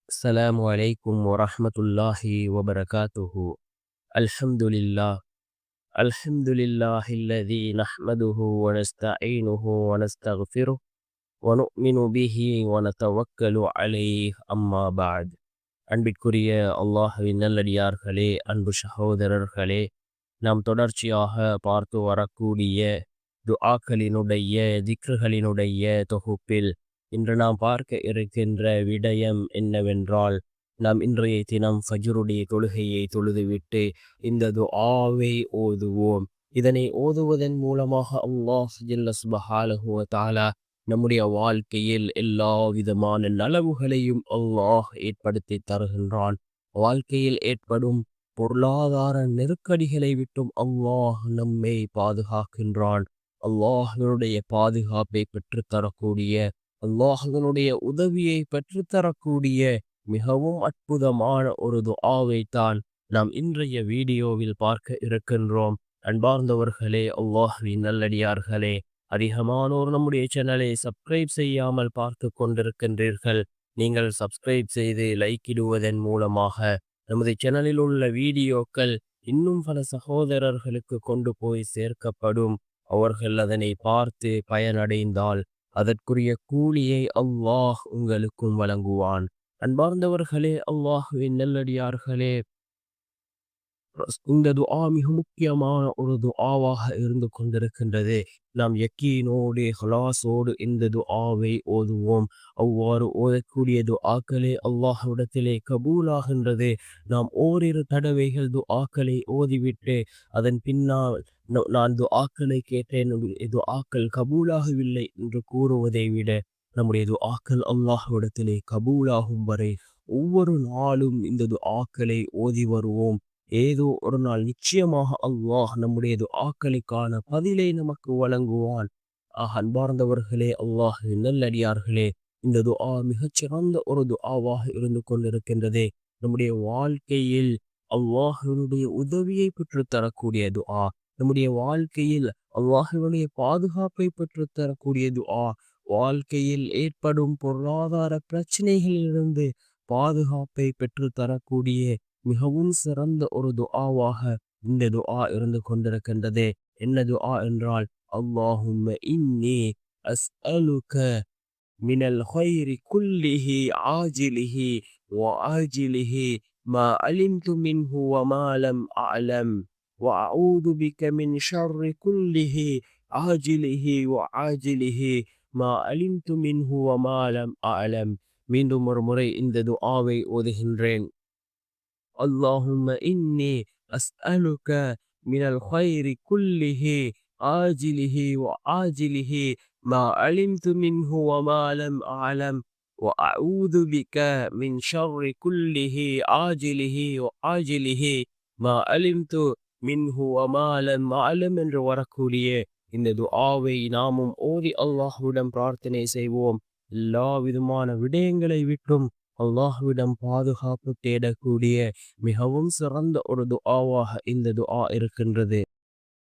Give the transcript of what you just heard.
السلام عليكم ورحمة الله وبركاته. الحمد لله. الحمد لله الذي نحمده ونستعينه ونستغفره ونؤمن به ونتوكل عليه أما بعد. அன்பிற்குரிய அல்லாஹ்வின் நல்லடியார்களே, அன்பு சகோதரர்களே, நாம் தொடர்ச்சியாக பார்த்து வரக்கூடிய துஆக்களினுடைய திக்ருகளினுடைய தொகுப்பில் இன்று நாம் பார்க்க இருக்கின்ற விடயம் என்னவென்றால், நாம் இன்றைய தினம் ஃபஜ்ருடைய தொழுகையை தொழுதுவிட்டு இந்த துஆவை ஓதுவோம். இதனை ஓதுவதன் மூலமாக அல்லாஹ் ஜல்ல சுப்ஹானஹு வ தஆலா நம்முடைய வாழ்க்கையில் எல்லா விதமான நலவுகளையும் அல்லாஹ் ஏற்படுத்தி தருகின்றான். வாழ்க்கையில் ஏற்படும் பொருளாதார நெருக்கடிகளை விட்டும் அல்லாஹ் நம்மை பாதுகாக்கின்றான். அல்லாஹ்வினுடைய பாதுகாப்பை பெற்றுத்தரக்கூடிய, அல்லாஹ்வினுடைய உதவியை பெற்றுத்தரக்கூடிய மிகவும் அற்புதமான ஒரு துஆவை தான் நாம் இன்றைய வீடியோவில் பார்க்க இருக்கின்றோம். அன்பார்ந்தவர்களே, அல்லாஹ்வின் நல்லடியார்களே, அதிகமானோர் நம்முடைய சேனலை சப்ஸ்கிரைப் செய்யாமல் பார்த்து கொண்டிருக்கின்றீர்கள். நீங்கள் சப்ஸ்கிரைப் செய்து லைக் இடுவதன் மூலமாக நமது சேனலில் உள்ள வீடியோக்கள் இன்னும் பல சகோதரர்களுக்கு கொண்டு போய் சேர்க்கப்படும். அவர்கள் அதனை பார்த்து பயனடைந்தால் அதற்குரிய கூலியை அல்லாஹ் உங்களுக்கும் வழங்குவான். அன்பார்ந்தவர்களே, அல்லாஹ்வின் நல்லடியார்களே, இந்த துஆ மிக முக்கியமான ஒரு துஆவாக இருந்து கொண்டிருக்கின்றது. நாம் யக்கீனோடு இஹ்லாஸோடு இந்த துஆவை ஓதுவோம். அவ்வாறு ஓதக்கூடிய துஆக்களே அல்லாஹ்விடத்திலே கபூலாகின்றது. நாம் ஓரிரு தடவைகள் துஆக்களை ஓதிவிட்டு அதன் பின்னால் நான் துஆக்களை கேட்டேன், துஆக்கள் கபூலாகவில்லை என்று கூறுவதை விட, நம்முடைய துஆக்கள் அல்லாஹ்விடத்திலே கபூலாகும் வரை ஒவ்வொரு நாளும் இந்த துஆக்களை ஓதி வருவோம். ஏதோ ஒரு நாள் நிச்சயமாக அல்லாஹ் நம்முடைய துஆக்களுக்கான பதிலை நமக்கு வழங்குவான். அன்பார்ந்தவர்களே, அல்லாஹ் நல்லடியார்களே, இந்த துஆ மிகச்சிறந்த ஒரு துஆவாக இருந்து கொண்டிருக்கின்றது. நம்முடைய வாழ்க்கையில் அல்லாஹ்வினுடைய உதவியை பெற்றுத்தரக்கூடிய துஆ, நம்முடைய வாழ்க்கையில் அல்லாஹ்வினுடைய பாதுகாப்பை பெற்றுத்தரக்கூடிய துஆ, வாழ்க்கையில் ஏற்படும் பொருளாதார பிரச்சனைகளிலிருந்து பாதுகாப்பை பெற்றுத்தரக்கூடிய மிகவும் சிறந்த ஒரு துஆவாக இந்த துஆ இருந்து கொண்டிருக்கின்றது. என்ன துஆ என்றால், அல்லாஹும்ம இன்னி அஸ்அலுக மினல் கைரி குல்லிஹி ஆஜிலிஹி வ ஆஜிலிஹி மா அலிம்து மின்ஹு வ மா லம் அஅலம் வ அஊது பிக மின் ஷர்ரி குல்லிஹி ஆஜிலிஹி வ ஆஜிலிஹி மா அலிம்து மின்ஹு வ மா லம் அஅலம். மீண்டும் ஒரு முறை இந்த துஆவை ஓதுகின்றேன். اللهم إني أسألك من الخير كله عاجله وعاجله ما علمت منه وما لم أعلم وأعوذ بك من شر كله عاجله وعاجله ما علمت منه وما لم أعلم என்று வரக்கூடிய இந்த துஆவை நாமும் ஓதி அல்லாஹ்விடம் பிரார்த்தனை செய்வோம். எல்லா விதமான விடயங்களை விட்டும் அல்லாஹ்விடம் பாதுகாப்பு தேடக்கூடிய மிகவும் சிறந்த ஒரு துஆவாக இந்த துஆ இருக்கின்றது.